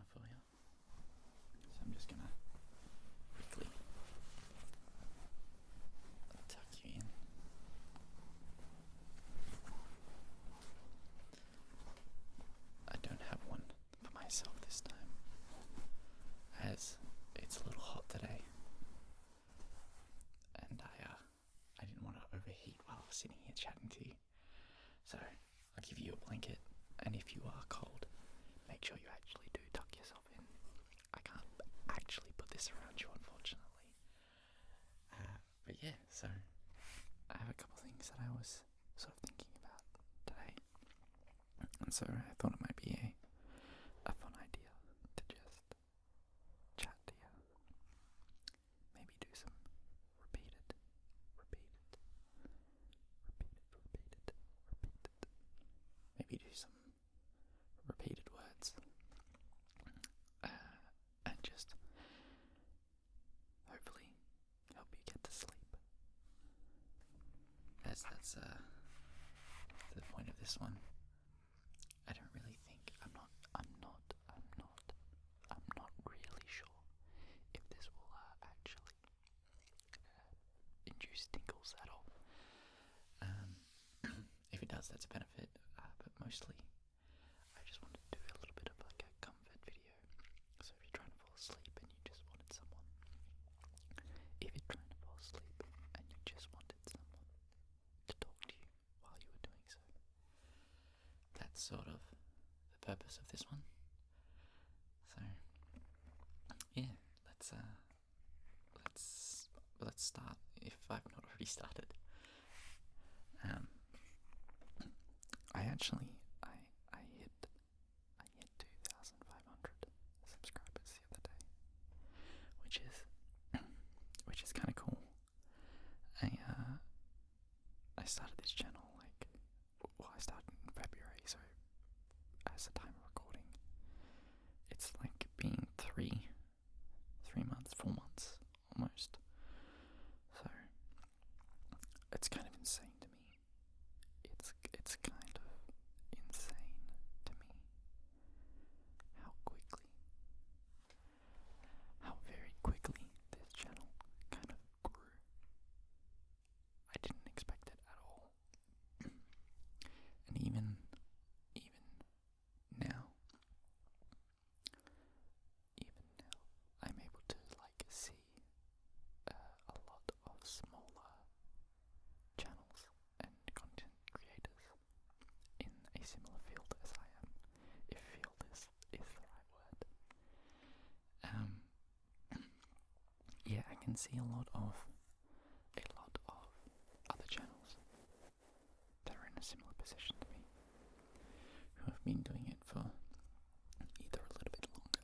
easier for you. So I'm just gonna quickly tuck you in. I don't have one for myself this time, as it's a little hot today, and I didn't want to overheat while I was sitting here chatting to you. So I'll give you a blanket, and if you are cold, make sure you actually do tuck yourself in. I can't actually put this around you, unfortunately. But yeah, so I have a couple of things that I was sort of thinking about today, and so I thought it might be a fun idea to just chat to you. Maybe do some repeated. Maybe do some repeated words, and just hopefully help you get to sleep. That's the point of this one. I don't really think I'm not really sure if this will actually induce tingles at all. If it does, that's a benefit, but mostly I just wanted to do a little bit of like a comfort video. So if you're trying to fall asleep and you just wanted someone, to talk to you while you were doing so, that's sort of the purpose of this one. So yeah, let's start if I've not already started. I hit 2,500 subscribers the other day, which is kind of cool. I started this channel I started in February, so as the time of recording, it's like been 3 months, 4 months almost. So it's kind of insane to me. It's kind of insane to me how very quickly this channel kind of grew. I didn't expect it at all. And even now, I'm able to see a lot of smaller channels and content creators in a similar field as I am, if field is the right word. Yeah, I can see a lot of other channels that are in a similar position to me, who have been doing it for either a little bit longer,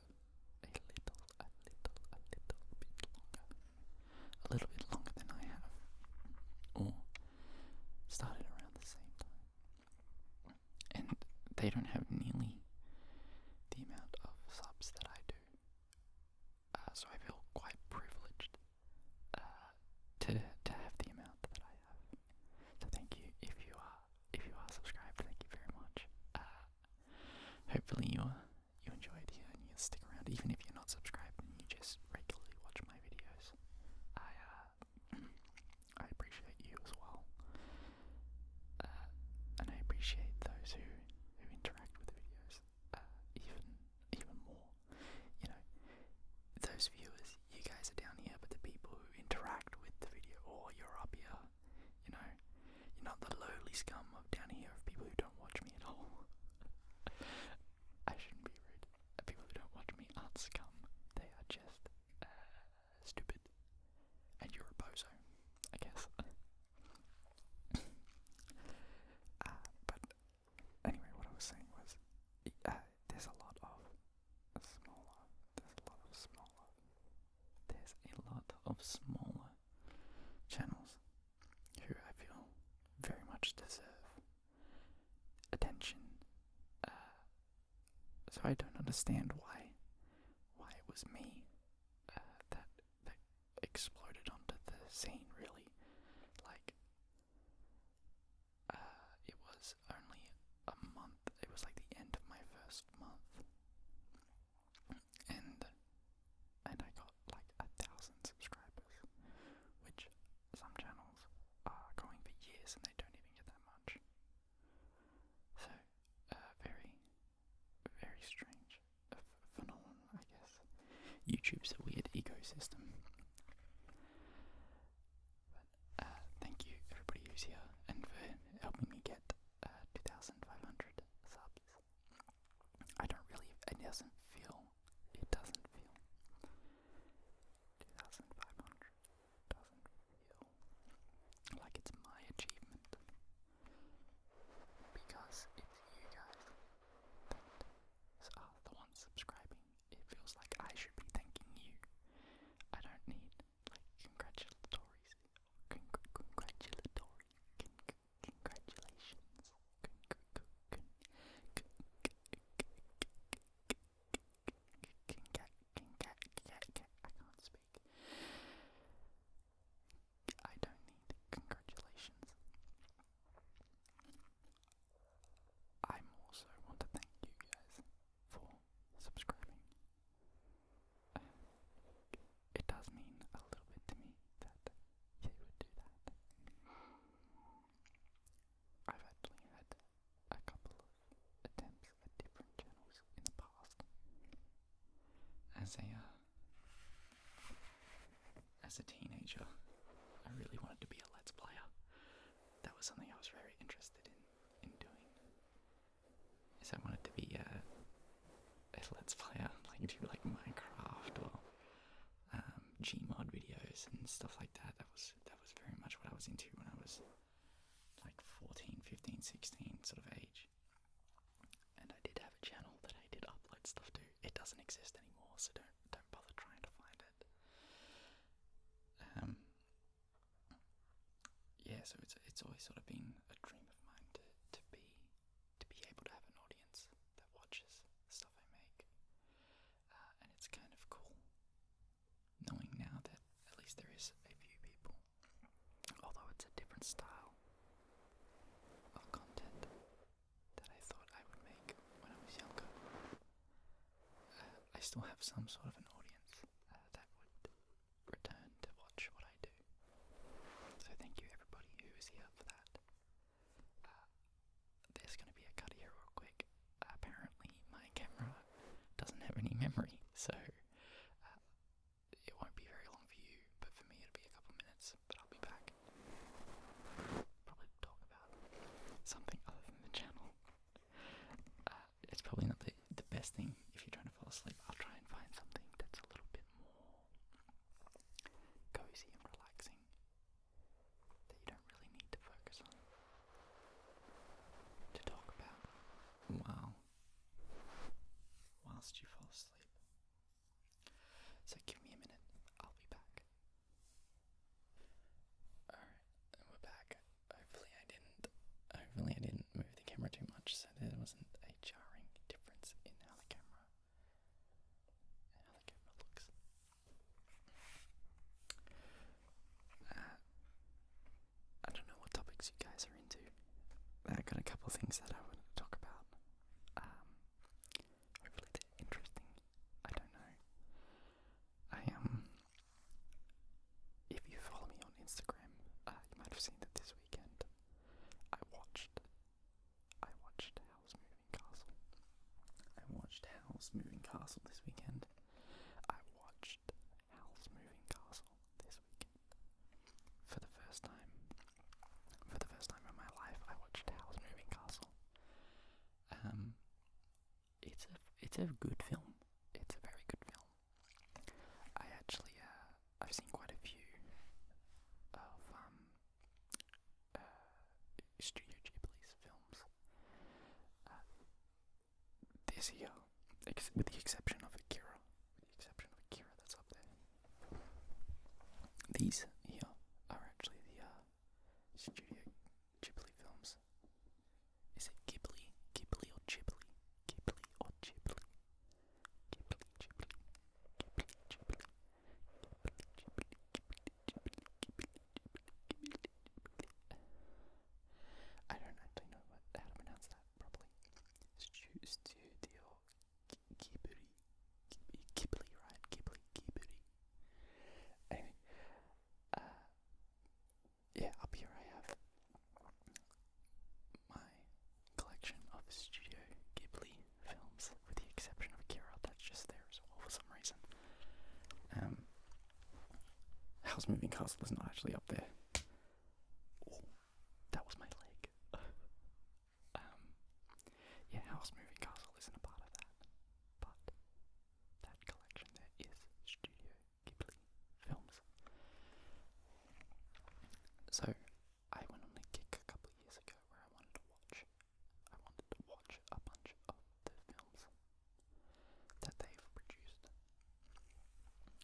a little bit longer than I have, or started around the same time, and they don't have nearly the amount of subs that I do. So I feel quite privileged to have the amount that I have. So thank you if you are subscribed. Thank you very much. Hopefully you enjoy it here and you'll stick around, even if you're not subscribed and you just regularly watch my videos. I appreciate you as well, and I appreciate those who interact with the videos even more. You know, those viewers, you guys are down here, but the people who interact with the video, or you're up here, you know, you're not the lowly scum of down here of people who don't watch me at all. I shouldn't be rude. People who don't watch me aren't scum. They are just stupid. And you're a bozo, I guess. But anyway, what I was saying was, there's a lot of smaller channels who I feel very much deserve attention. So I don't understand why it was me that exploded onto the scene, really. Like, it was only a month, it was like the end of my first month YouTube's a weird ecosystem. But thank you everybody who's here and for helping me get 2,500 subs. I don't really, it doesn't feel 2,500 doesn't feel like it's my achievement, because it's you guys that are the ones subscribing. It feels like I should be thanking you. I don't need like congratulations. I can't speak. I don't need congratulations. I also want to thank you guys for subscribing. It does mean a little bit to me that you would do that. I've actually had a couple of attempts at different channels in the past. As a teenager, I really wanted to be a Let's Player. That was something I was very interested in doing. Is I wanted to be a Let's Player, like do like Minecraft or Gmod videos and stuff like that. That was very much what I was into when I was like 14, 15, 16 sort of age. And I did have a channel that I did upload stuff to. It doesn't exist anymore, so don't bother trying to find it. Yeah, so it's always sort of been a dream of mine to be able to have an audience that watches stuff I make, and it's kind of cool knowing now that at least there is a few people, although it's a different style of content that I thought I would make when I was younger. I still have some sort of an audience that would return to watch what I do. So thank you everybody who is here for that. There's going to be a cut here real quick. Apparently my camera doesn't have any memory, so it won't be very long for you, but for me it'll be a couple minutes, but I'll be back. Probably talk about something other than the channel. It's probably not the best thing if you're trying to fall asleep. I'll try and find something that's a little bit more cozy and relaxing that you don't really need to focus on to talk about whilst you fall asleep. So give me a minute, I'll be back. Alright, and we're back. Hopefully I didn't move the camera too much, so there wasn't a jarring difference in how the camera looks. I don't know what topics you guys are into. I've got a couple of things that I want to talk about. Hopefully they're interesting. I don't know. If you follow me on Instagram, you might have seen that this weekend I watched Howl's Moving Castle. I watched Howl's Moving Castle this weekend. For the first time in my life, I watched Howl's Moving Castle. It's a good film. It's a very good film. I've seen quite a few of Studio Ghibli's films. This year, with the exception of Akira, that's up there. These here are actually the Studio Ghibli films. Is it Ghibli or Ghibli? Ghibli or Ghibli? I don't actually know how to pronounce that properly. Studio Ghibli, right? Ghibli. Anyway, yeah, up here I have House Moving Castle is not actually up there. Oh, that was my leg. Yeah, House Moving Castle isn't a part of that, but that collection there is Studio Ghibli films. So, I went on a kick a couple of years ago where I wanted to watch a bunch of the films that they've produced.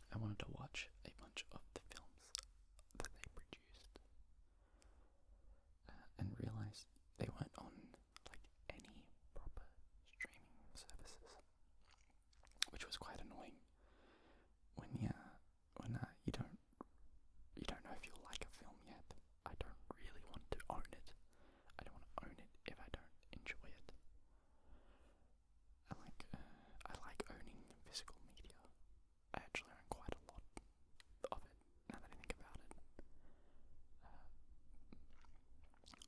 I wanted to watch a bunch of the films that they produced and realised they weren't on like any proper streaming services, which was quite annoying. When you don't know if you'll like a film yet. I don't really want to own it. I don't want to own it if I don't enjoy it. I like owning physical media. I actually own quite a lot of it, now that I think about it.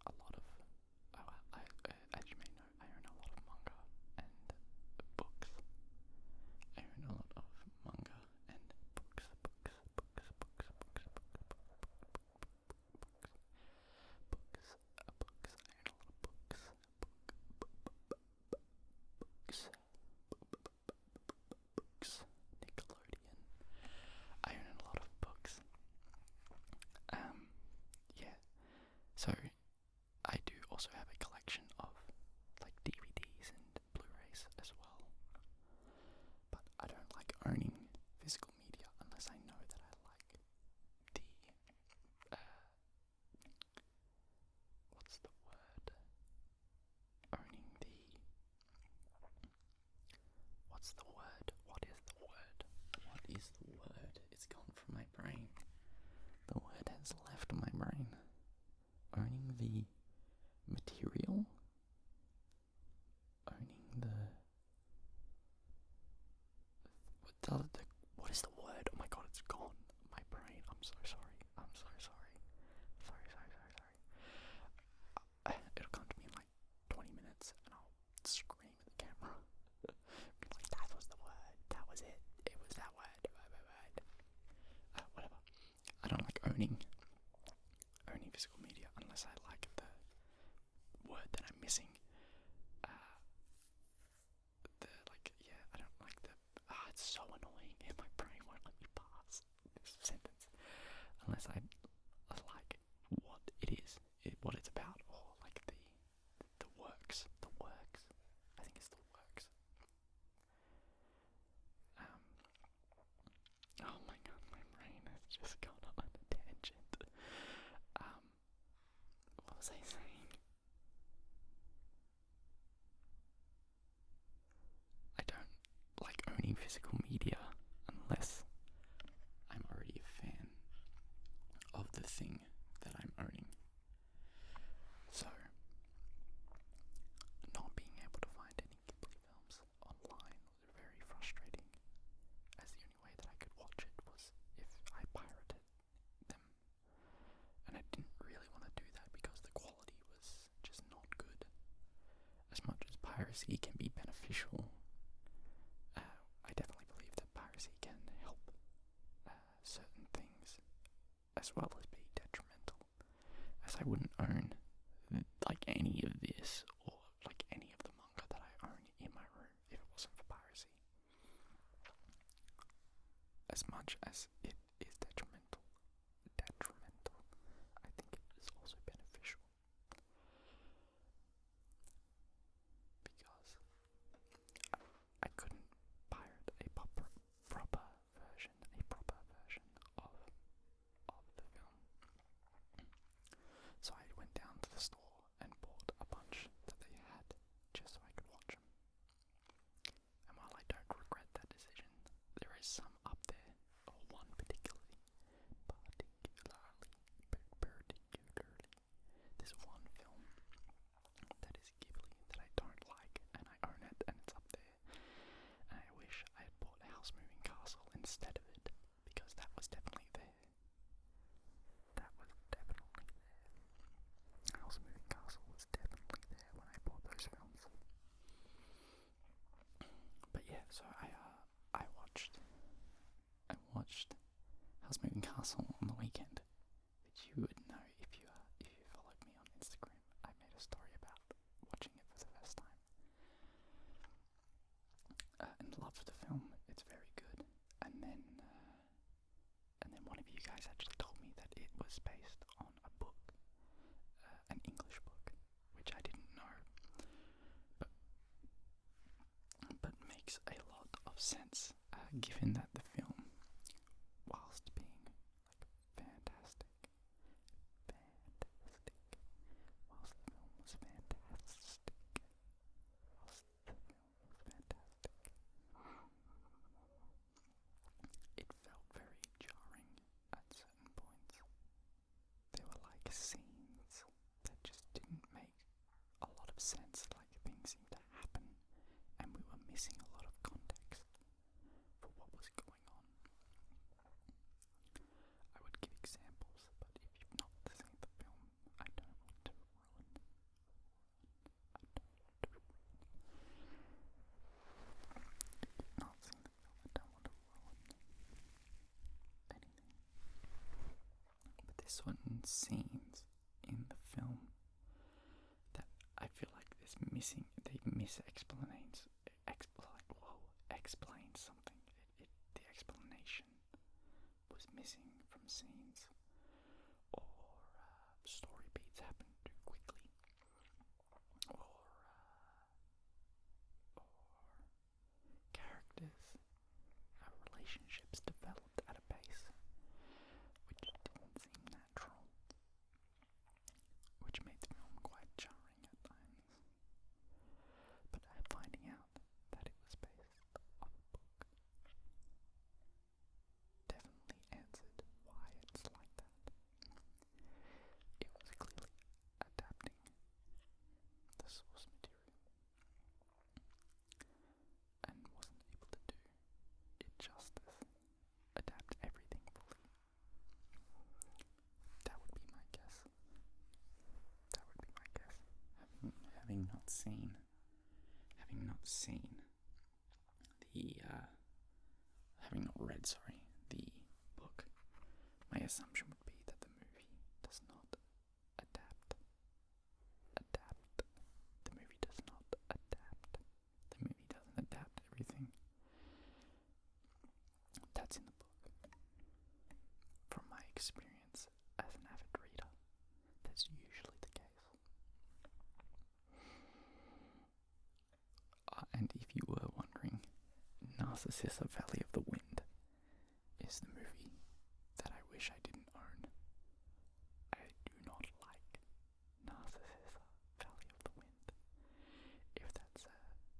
A lot of, as you may know, I own a lot of manga and books. I own a lot of manga and books. I own a lot of books. Nickelodeon. I own a lot of books. Yeah. So I do also have a collection of like DVDs and Blu-rays as well. But I don't like owning physical media unless I know that I like the what's the word? Owning the what's the word? What is the word? What is the word? It's gone from my brain. The word has left my brain. Owning the material? Owning what is the word? Oh my god, it's gone. My brain. I'm so sorry. I'm so sorry. Sorry. It'll come to me in like 20 minutes and I'll scream at the camera. Be like, that was the word. That was it. It was that word. Whatever. I don't like owning physical media unless I like the word that I'm missing. I don't like the. It's so annoying. My brain won't let me pass this sentence unless I like what it is, what it's about, or like the works. The works. I think it's the works. Oh my god, my brain has just gone on a tangent. What was I saying? I don't like owning physical media unless I'm already a fan of the thing that I'm owning. So, not being able to find any Ghibli films online was very frustrating, as the only way that I could watch it was if I pirated them. And I didn't really want to do that because the quality was just not good. As much as piracy can be beneficial, I definitely believe that piracy can help certain things as well as be detrimental, as I wouldn't own like any of this or like any of the manga that I own in my room if it wasn't for piracy. As much as it is detrimental, I think it is also beneficial because I couldn't pirate a proper version of the film. So I went down to the store and bought a bunch that they had just so I could watch them. And while I don't regret that decision, there is some up there, or one particularly, this one film that is Ghibli that I don't like, and I own it, and it's up there. And I wish I had bought House Moving Castle instead of it, because that was definitely there. House Moving Castle was definitely there when I bought those films. But yeah, so I watched House Moving Castle on the weekend. of sense, given that the film, whilst being fantastic, whilst the film was fantastic, it felt very jarring at certain points. There were scenes that just didn't make a lot of sense, things seemed to happen, and we were missing a lot of context for what was going on. I would give examples, but if you've not seen the film, I don't want to ruin. If you've not seen the film, I don't want to ruin anything. But there's certain scenes in the film that I feel like there's missing. They explain something. The explanation was missing from scenes, or story beats happened too quickly, or characters, relationships developed at a pace which didn't seem natural, which made the film quite jarring at times. But finding out that it was based off a book definitely answered why it's like that. It was clearly adapting the source material and wasn't able to do it justice, adapt everything fully. That would be my guess. Having not seen having not read, the book, my assumption would be that the movie does not adapt. The movie does not adapt. The movie doesn't adapt everything that's in the book. From my experience as an avid reader, that's usually the case. And if you were wondering, Narcissa Valley of the Wind is the movie that I wish I didn't own. I do not like Narcissa Valley of the Wind. If that's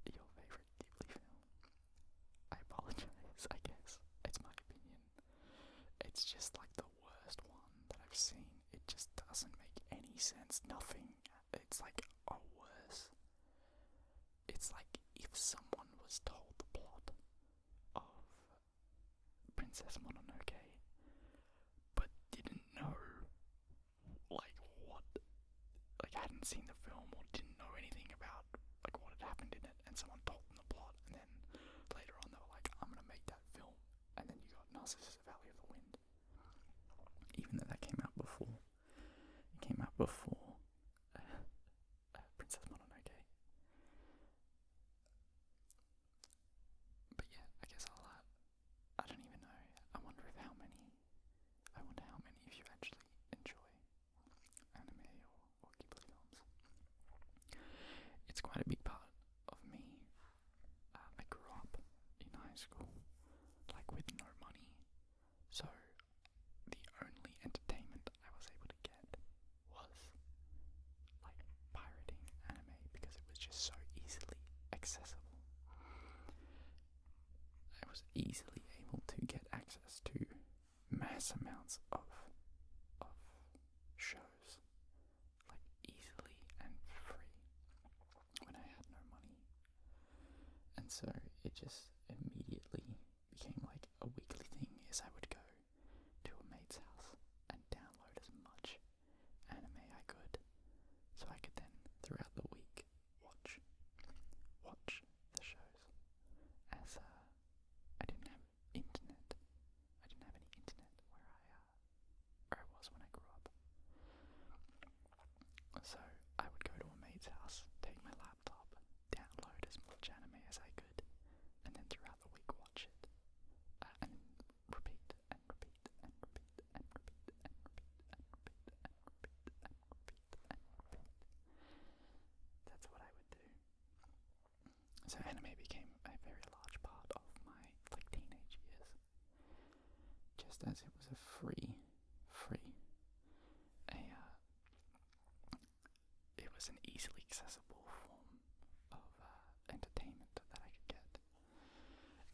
your favorite Ghibli film, I apologize, I guess. It's my opinion. It's just the worst one that I've seen. It just doesn't make any sense. Nothing. It's worse. It's if someone was told the plot of Princess Mononoke, but didn't know, hadn't seen the film or didn't know anything about, what had happened in it, and someone told them the plot, and then later on they were like, I'm gonna make that film, and then you got Narcissus Valley of the Wind. Even though that came out before. It came out before Princess Mononoke. But yeah, I guess I don't even know. I wonder how many of you actually enjoy anime or Ghibli films. It's quite a big part of me. I grew up in high school, with no money, so the only entertainment I was able to get was pirating anime because it was just so easily accessible. I was easily able to get access to mass amounts of shows, easily and free, when I had no money. And so it just immediately became a weekly thing, is I would go to a mate's house and download as much anime I could, so I could then throughout the week watch the shows. As I didn't have internet. I didn't have any internet where I was when I grew up. So I would go to a mate's house, take my laptop, download as much anime as I could, and then throughout the week watch it, and repeat and repeat and repeat and repeat and repeat and repeat and repeat and repeat and repeat. That's what I would do. So anime became a very large part of my just as it was a it was an easily accessible form of entertainment that I could get,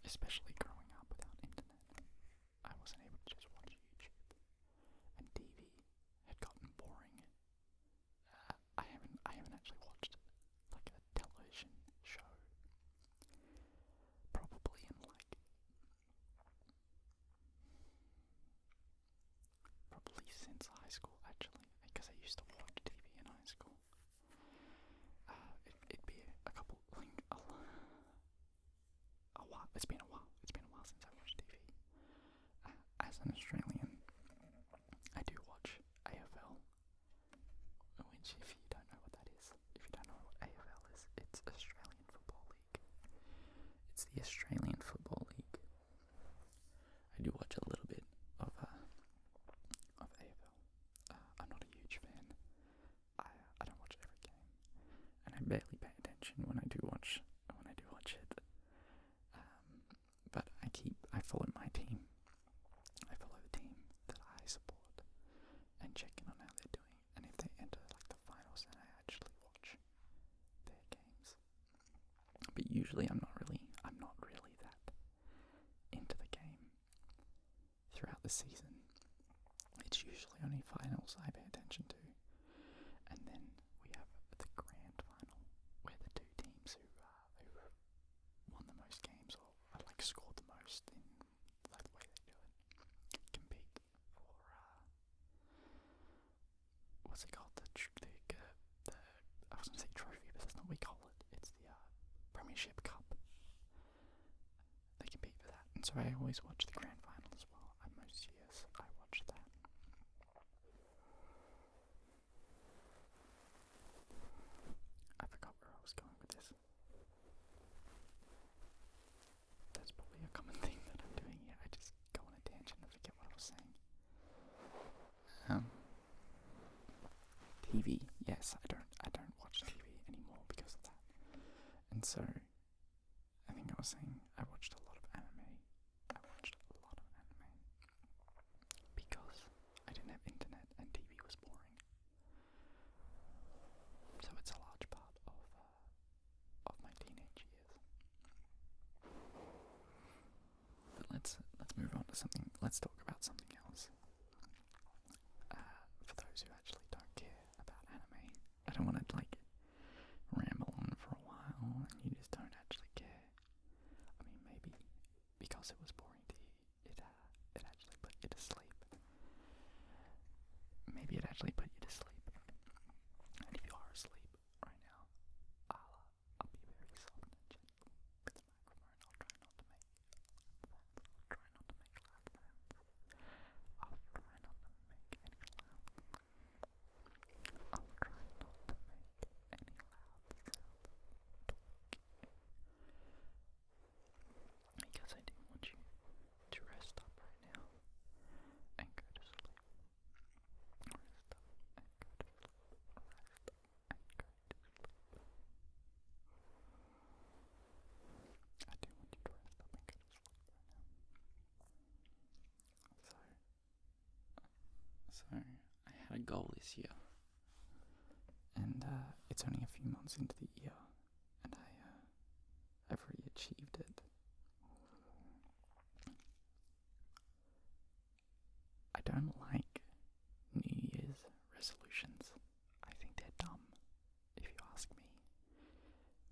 especially growing up without internet. I wasn't able to just watch YouTube, and TV had gotten boring. I haven't actually watched like a television show probably in probably since high school, actually, because I used to watch TV in high school. It'd be a couple, a while. It's been a while. It's been a while since I watched TV. As an Australian, I do watch AFL, which, if you don't know what that is, if you don't know what AFL is, it's Australian Football League. It's the Australian Football League. I do watch a little bit of AFL. I'm not a huge fan. I don't watch every game, and I barely pay attention when I do watch it. But I follow my team. I follow the team that I support and check in on how they're doing. And if they enter like the finals, then I actually watch their games. But usually I'm not really that into the game throughout the season. It's usually only finals I pay attention to, and then we have the grand final, where the two teams who won the most games or like scored the most in like the way they do it compete for what's it called, the I was gonna say trophy, but that's not what we call it. It's the Premiership Cup. They compete for that, and so I always watch the grand final as well. Most years I watch that. I forgot where I was going with this. That's probably a common thing that I'm doing here. I just go on a tangent and forget what I was saying. TV, yes, I don't watch TV anymore because of that. And so I think I was saying I watched a lot of anime. Because I didn't have internet and TV was boring. So it's a large part of my teenage years. But let's move on to something. Let's talk about something else. For those who actually don't care about anime, I don't want to ramble on for a while and you just don't actually care. I mean, maybe because it was boring to you, it actually put you to sleep. Maybe it actually put you to sleep. And if you are asleep right now, I'll be very soft and gentle with the microphone. I'll try not to make loud sounds. I'll try not to make any loud because I do want you to rest up right now and go to sleep. Rest up and go to sleep. Rest up and go to sleep. I do want you to rest up and go to sleep right now. So I had a goal this year, and it's only a few months into the year, and I've already achieved it. I don't like New Year's resolutions. I think they're dumb, if you ask me.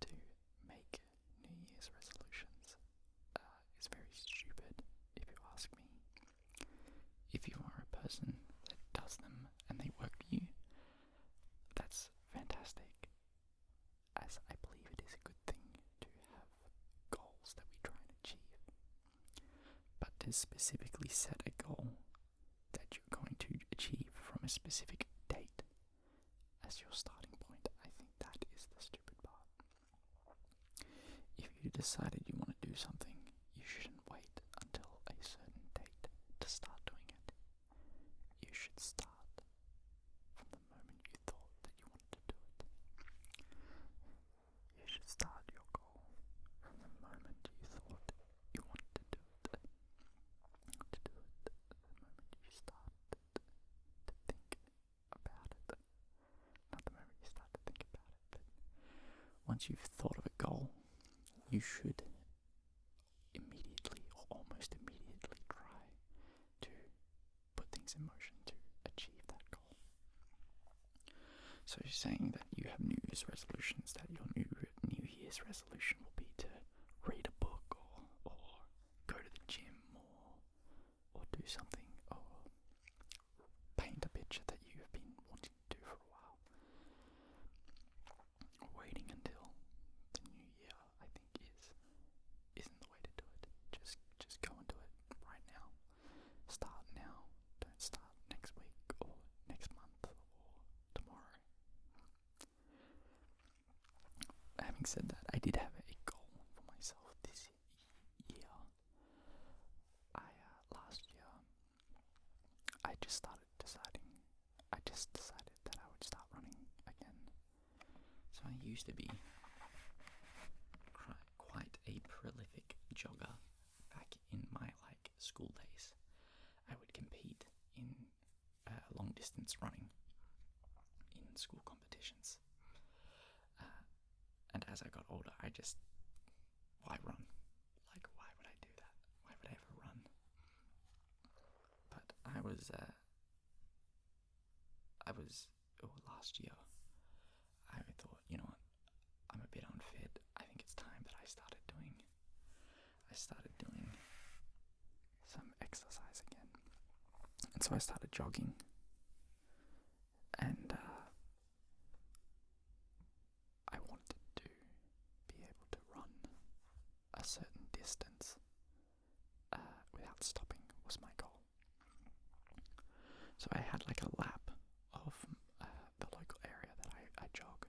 To make New Year's resolutions is very stupid, if you ask me. If you are a person that does them and they work for you, that's fantastic, as I believe it is a good thing to have goals that we try and achieve. But to specifically set a goal that you're going to achieve from a specific date as your starting point, I think that is the stupid part. If you decided you want to do something, you shouldn't wait until a certain date to start doing it. You should start from the moment you thought that you wanted to do it. You should start your goal from the moment you thought you wanted to do it. once you've thought of a goal, you should immediately or almost immediately try to put things in motion to achieve that goal. So you're saying that you have New Year's resolutions, that your New Year's resolution will be to read a book or go to the gym or do something or paint a picture that you've been wanting to do for a while. Waiting until the new year, I think, isn't the way to do it. Just go and do it right now. Start now. Don't start next week or next month or tomorrow. Having said that, I did have a goal for myself this year. Last year, I just decided that I would start running again. So I used to be quite a prolific jogger back in my school days. I would compete in long distance running in school competitions. And as I got older, why run? Why would I do that? Why would I ever run? But last year, I thought, you know what, I'm a bit unfit. I think it's time that I started doing some exercise again. And so I started jogging. And I wanted to be able to run a certain distance without stopping was my goal. So I had a lap of the local area that I jog.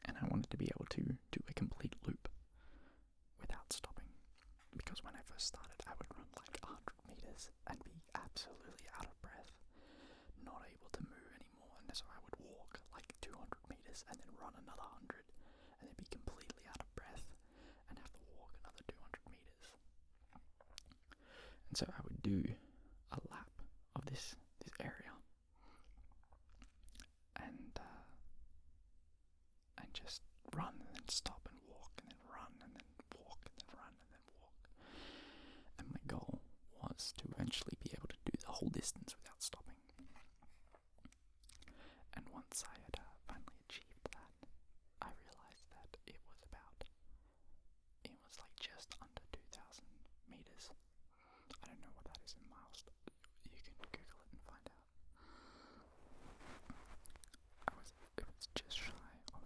And I wanted to be able to do a complete loop without stopping. Because when I first started, I would run 100 meters and be absolutely out of breath, not able to move anymore. And so I would walk 200 meters and then run another 100 and then be completely out of breath and have to walk another 200 meters. And so I would do a lap of this area and just run and then stop and walk and then run and then walk and then run and then walk. And my goal was to eventually be able to do the whole distance without stopping. And once I had finally achieved that, I realized that it was just under 2,000 meters. I don't know what that is in miles. You can Google it and find out. It was just shy of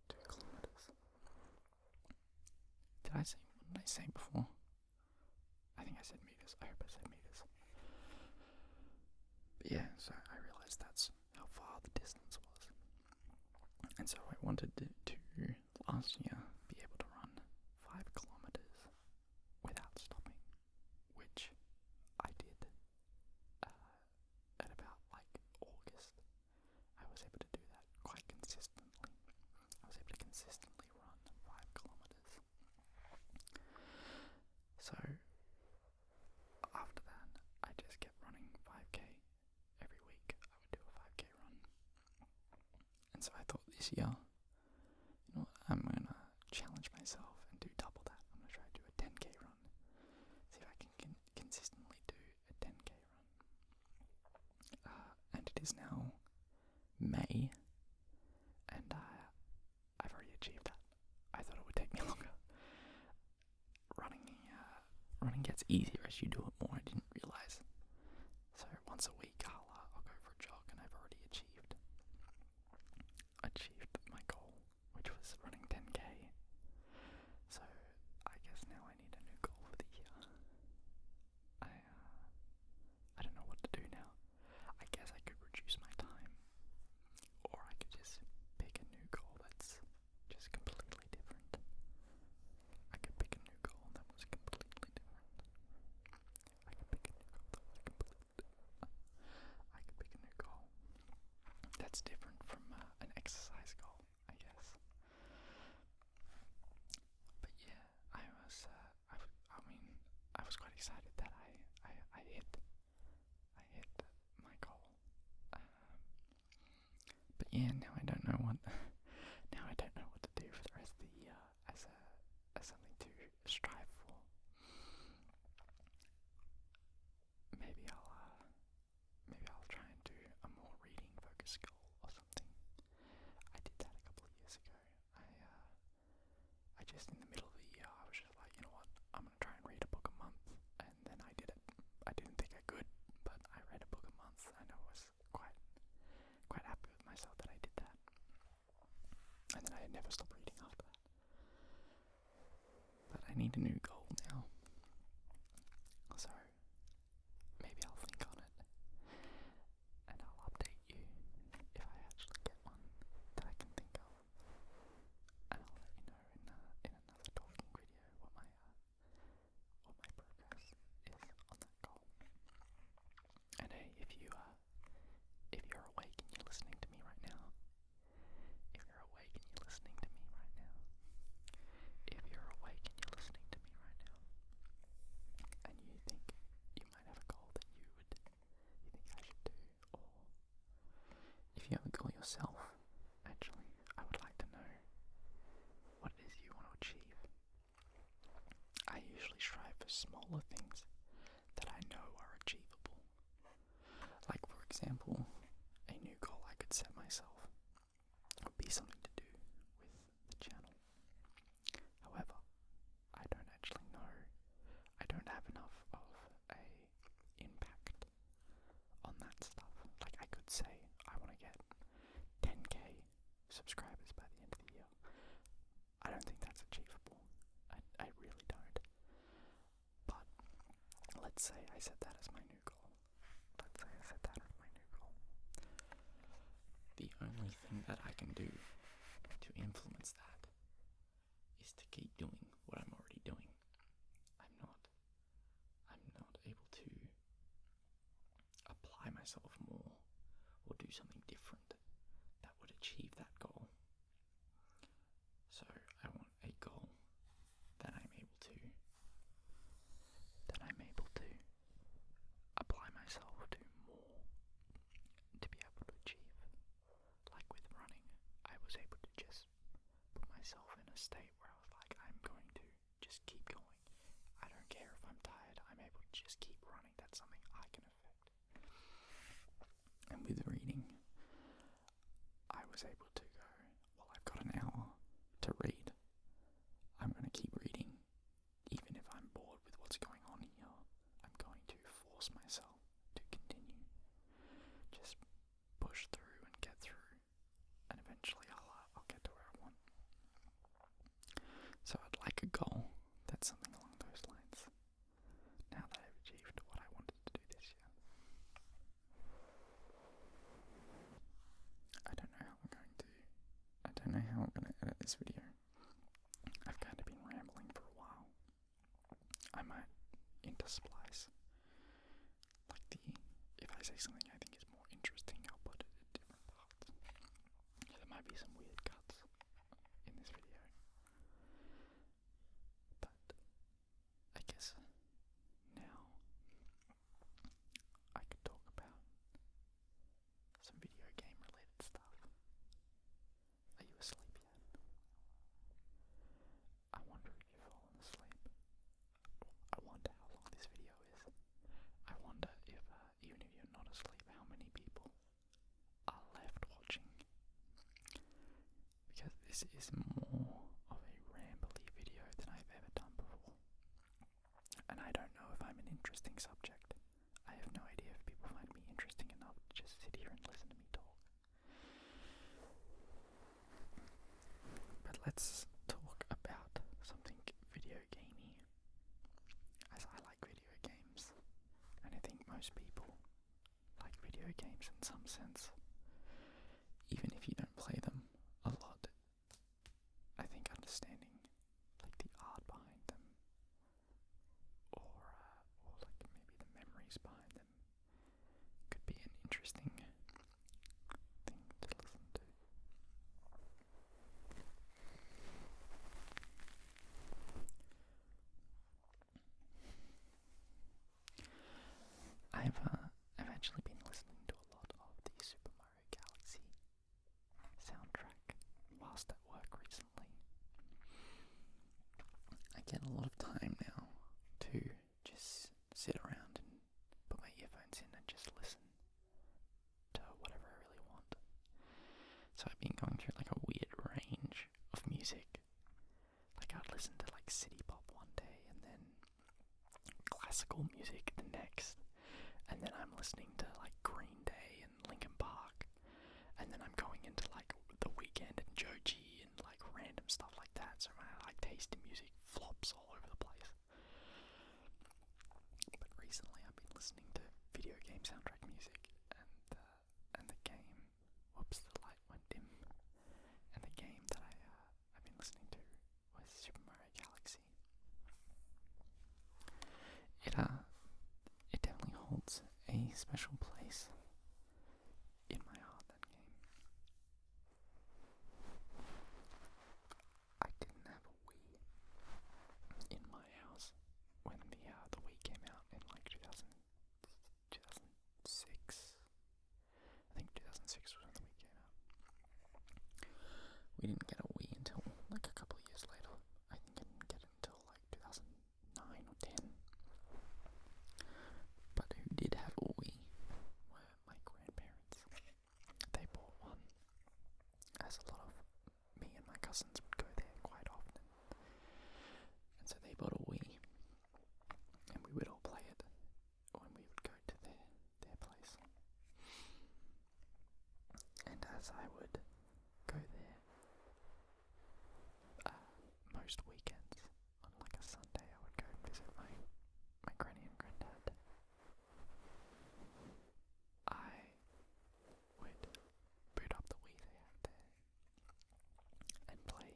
2 kilometers. What did I say before? I think I said meters. I hope I said meters. But yeah, so I realized that's how far the distance was. And so I wanted to last year be able to run 5 kilometers without stopping, which I did at about August. I was able to do that quite consistently. I was able to consistently run 5 kilometers. So after that, I just kept running 5k every week. I would do a 5k run. And so I thought this year, I'm going to challenge myself and do double that. I'm going to try to do a 10k run. See if I can consistently do a 10k run. And it is now May, and I've already achieved that. I thought it would take me longer. Running gets easier as you do it more. I didn't realize. So once a week I'll go for a jog, and I've already achieved my goal, which was running 10k. So I guess now I need a new goal for the year. I don't know what to do now. I guess I could reduce my time, or I could just pick a new goal that's just completely different. I could pick a new goal that was completely different. I could pick a new goal that's different from an exercise goal, I guess. But yeah, I was quite excited that I hit my goal. But yeah, now I don't know never stopped reading after that. But I need a new goal now. So maybe I'll think on it. And I'll update you if I actually get one that I can think of. And I'll let you know in another talking video what my progress is on that goal. And hey, if you're awake and you're listening to me right now, if you're awake and you're listening to me right now, if you're awake and you're listening to me right now, and you think you might have a goal that you think I should do, or if you have a goal yourself, actually, I would like to know what it is you want to achieve. I usually strive for smaller things that I know are achievable. Like, for example, a new goal I could set myself would be something to do with the channel. However, I don't actually know, I don't have enough of a impact on that stuff. Like, I could say I want to get 10k subscribers by the end of the year. I don't think that's achievable. I really don't. But let's say I set that as my new goal. The only thing that I can do to influence that is to keep doing what I'm already doing. I'm not able to apply myself more or do something different that would achieve that goal. So I want a goal that I'm able to apply myself to more to be able to achieve. Like with running, I was able to just put myself in a state where I was like, I'm going to just keep going. I don't care if I'm tired, I'm able to just keep running. That's something I can affect. And with reading, I was able to go, well, I've got an hour to read. I'm going to keep reading. Even if I'm bored with what's going on here, I'm going to force myself to continue. Just push through and get through, and eventually I'll get to where I want. So I'd like a goal that's something along those lines. Now that I've achieved what I wanted to do this year. I don't know how I'm going to edit this video. I've kind of been rambling for a while. I might intersplice, if I say something I think is more interesting, I'll put it at different parts. There might be some weird cuts in this video. But I guess now I could talk about some video game related stuff. Are you asleep yet? I wonder if you've fallen asleep. I wonder how long this video is. I wonder if, even if you're not asleep, how many people are left watching. Because this is more of a rambly video than I've ever done before. And I don't know if I'm an interesting subject. I have no idea if people find me interesting enough to just sit here and listen to me talk. But let's talk about something video gamey, as I like video games, and I think most people like video games in some sense, even if you don't play them a lot. I think understanding like the art behind them, or like maybe the memories behind them, could be an interesting thing to listen to. I've actually been listening to a lot of the Super Mario Galaxy soundtrack whilst at work recently. I get a lot of time now to just sit around and put my earphones in and just listen to whatever I really want. So I've been going through like a weird range of music. Like I'd listen to like city pop one day and then classical music the next. And then I'm listening to like Green Day and Linkin Park. And then I'm going into like The Weeknd and Joji and like We didn't get a Wii until like a couple of years later. I think I didn't get it until like 2009 or 10. But who did have a Wii were my grandparents. They bought one, as a lot of me and my cousins would go there quite often. And so they bought a Wii, and we would all play it when we would go to their place. And as I would go there most weekends, on like a Sunday, I would go and visit my granny and granddad. I would boot up the Wii they had there and play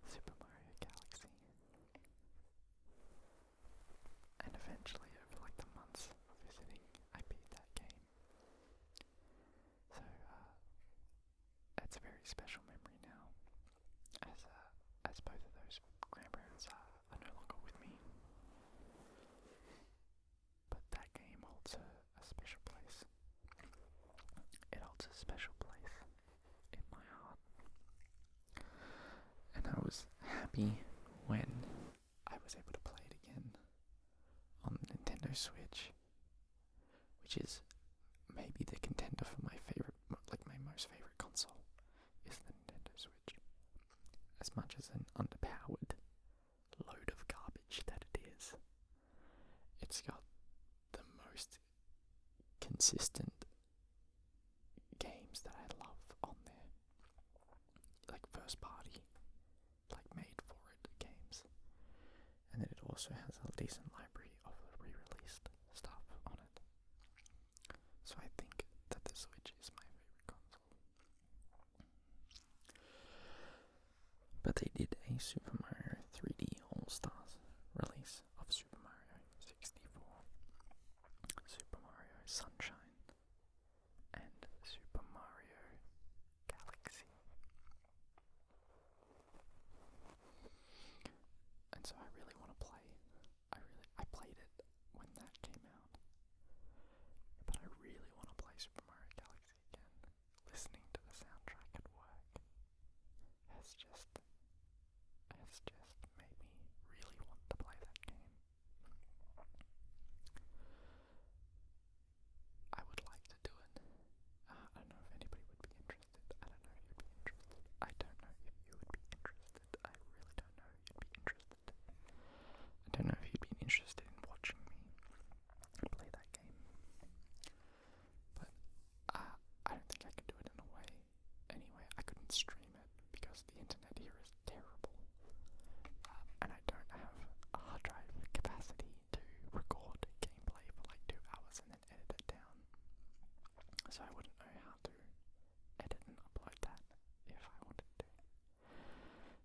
Super Mario Galaxy. And eventually, over like the months of visiting, I beat that game. So it's a very special memory now, as both of those grandparents are no longer with me. But that game holds a special place. It holds a special place in my heart. And I was happy when I was able to play it again on the Nintendo Switch, which is maybe the contender for my favorite, like my most favorite console, is the Nintendo Switch. As much as an underpowered load of garbage that it is, it's got the most consistent games that I love on there. Like first party, like made for it games. And then it also has a decent library of re-released stuff on it. So I think that the Switch is my favorite console. But they did a Super Mario 3D All-Stars release of Super Mario 64, Super Mario Sunshine, and Super Mario Galaxy. And so I really want to play. I played it when that came out, but I really want to play Super Mario Galaxy again. Listening to the soundtrack at work has just made me really want to play that game. I would like to do it. I don't know if anybody would be interested. I don't know if you'd be interested. I don't know if you would be interested. I really don't know if you'd be interested. I don't know if you'd be interested in watching me play that game. But I don't think I could do it in a way. Anyway, I couldn't stream it because the internet here is terrible. And I don't have a hard drive capacity to record gameplay for like 2 hours and then edit it down. So I wouldn't know how to edit and upload that if I wanted to.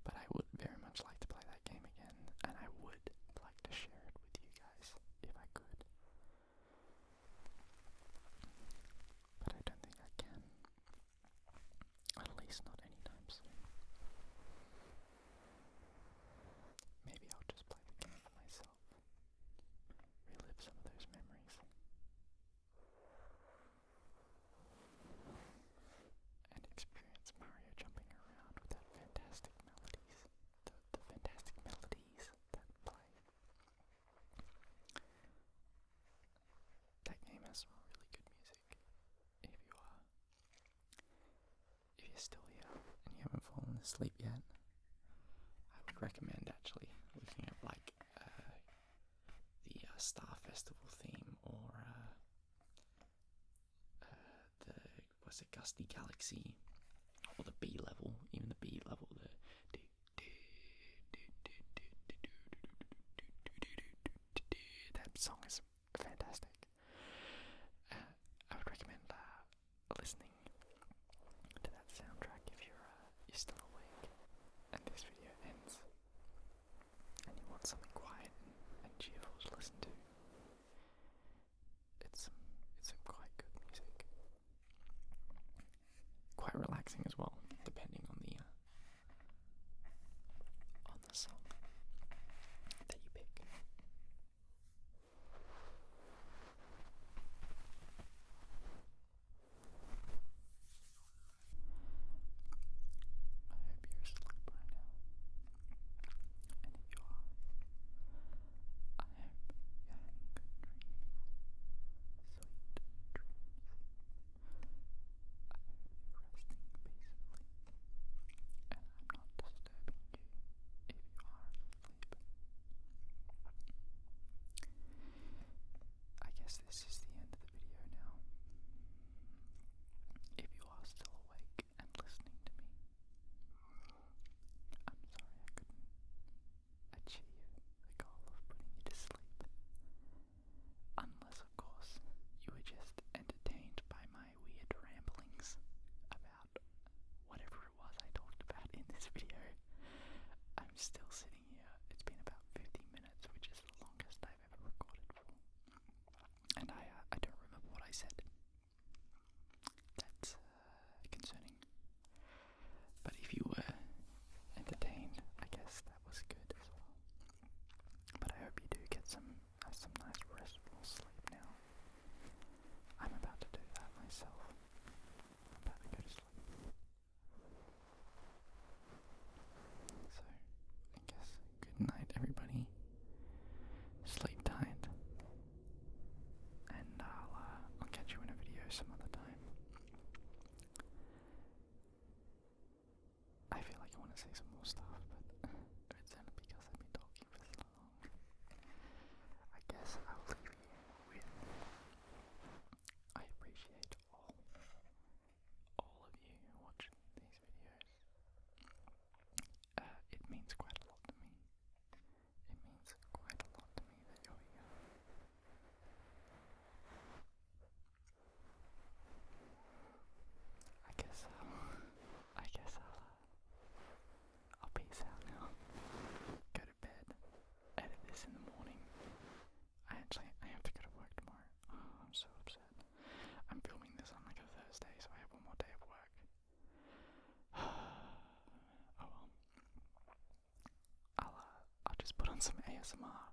But I would very much like to play that game again, and I would like to share it with you guys if I could. But I don't think I can. At least not anytime soon. Maybe I'll just play the game for myself. Relive some of those memories. And experience Mario jumping around with that fantastic melodies. The fantastic melodies that play. That game has some really good music. If you're still here and you haven't fallen asleep yet, I would recommend actually looking at like the Star Festival theme, or was it Gusty Galaxy, or the B level, even the B level, that song is fantastic. I would recommend listening to that soundtrack if you're still awake and this video ends and you want something quiet and cheerful to listen to. It's some quite good music. Quite relaxing as well, depending on the song that you pick. guess this is the end of the video now. If you are still awake and listening to me, I'm sorry I couldn't achieve the goal of putting you to sleep. Unless, of course, you were just entertained by my weird ramblings about whatever it was I talked about in this video. I'm still sitting here. It's been about 50 minutes, which is the longest I've ever recorded for. And I don't remember what I said. That's concerning. But if you were entertained, I guess that was good as well. But I hope you do get some nice restful sleep now. I'm about to do that myself. I'm about to go to sleep. So, I guess good night, everybody. Sleep tight. And I'll catch you in a video some other time. I feel like I want to say some more stuff, but it's only because I've been talking for so long. I guess I'll leave you with, I appreciate all of you who watch these videos. It means quite a lot to me. It means quite a lot to me that you're here. I'll peace out now. Go to bed. Edit this in the morning. I have to go to work tomorrow. Oh, I'm so upset. I'm filming this on like a Thursday, so I have one more day of work. Oh well. I'll just put on some ASMR